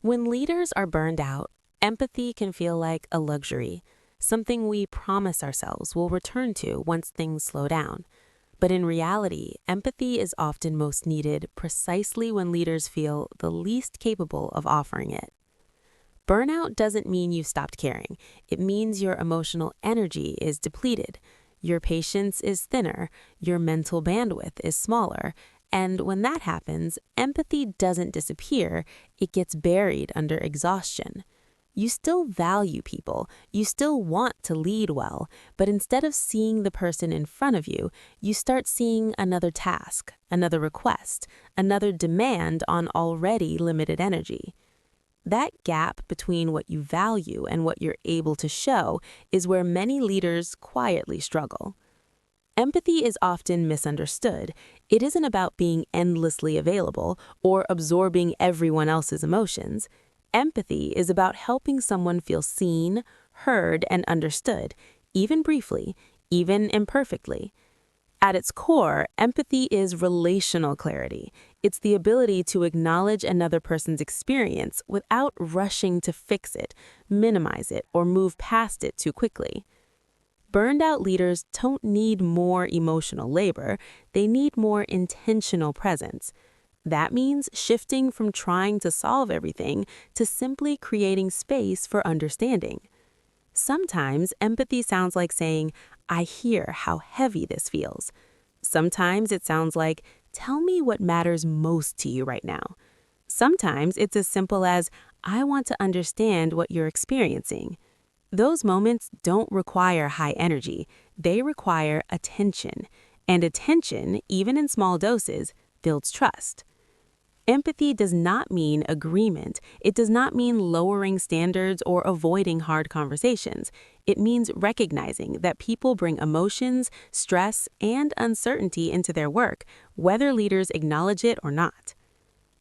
When leaders are burned out, empathy can feel like a luxury, something we promise ourselves we'll return to once things slow down. But in reality, empathy is often most needed precisely when leaders feel the least capable of offering it. Burnout doesn't mean you've stopped caring. It means your emotional energy is depleted, your patience is thinner, your mental bandwidth is smaller, and when that happens, empathy doesn't disappear, it gets buried under exhaustion. You still value people, you still want to lead well, but instead of seeing the person in front of you, you start seeing another task, another request, another demand on already limited energy. That gap between what you value and what you're able to show is where many leaders quietly struggle. Empathy is often misunderstood. It isn't about being endlessly available or absorbing everyone else's emotions. Empathy is about helping someone feel seen, heard, and understood, even briefly, even imperfectly. At its core, empathy is relational clarity. It's the ability to acknowledge another person's experience without rushing to fix it, minimize it, or move past it too quickly. Burned out leaders don't need more emotional labor, they need more intentional presence. That means shifting from trying to solve everything to simply creating space for understanding. Sometimes empathy sounds like saying, I hear how heavy this feels. Sometimes it sounds like, tell me what matters most to you right now. Sometimes it's as simple as, I want to understand what you're experiencing. Those moments don't require high energy, they require attention. And attention, even in small doses, builds trust. Empathy does not mean agreement. It does not mean lowering standards or avoiding hard conversations. It means recognizing that people bring emotions, stress, and uncertainty into their work, whether leaders acknowledge it or not.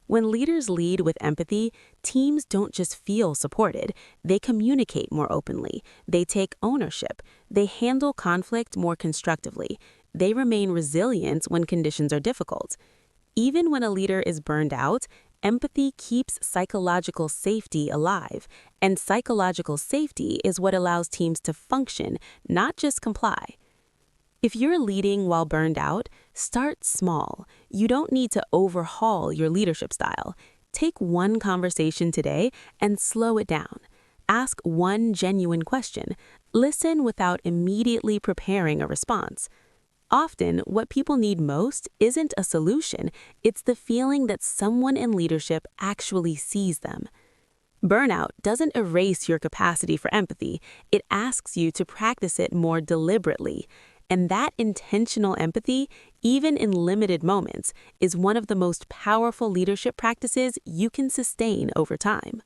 When leaders lead with empathy, teams don't just feel supported, they communicate more openly, they take ownership, they handle conflict more constructively, they remain resilient when conditions are difficult. Even when a leader is burned out, empathy keeps psychological safety alive, and psychological safety is what allows teams to function, not just comply. If you're leading while burned out, start small. You don't need to overhaul your leadership style. Take one conversation today and slow it down. Ask one genuine question. Listen without immediately preparing a response. Often, what people need most isn't a solution, it's the feeling that someone in leadership actually sees them. Burnout doesn't erase your capacity for empathy, it asks you to practice it more deliberately. And that intentional empathy, even in limited moments, is one of the most powerful leadership practices you can sustain over time.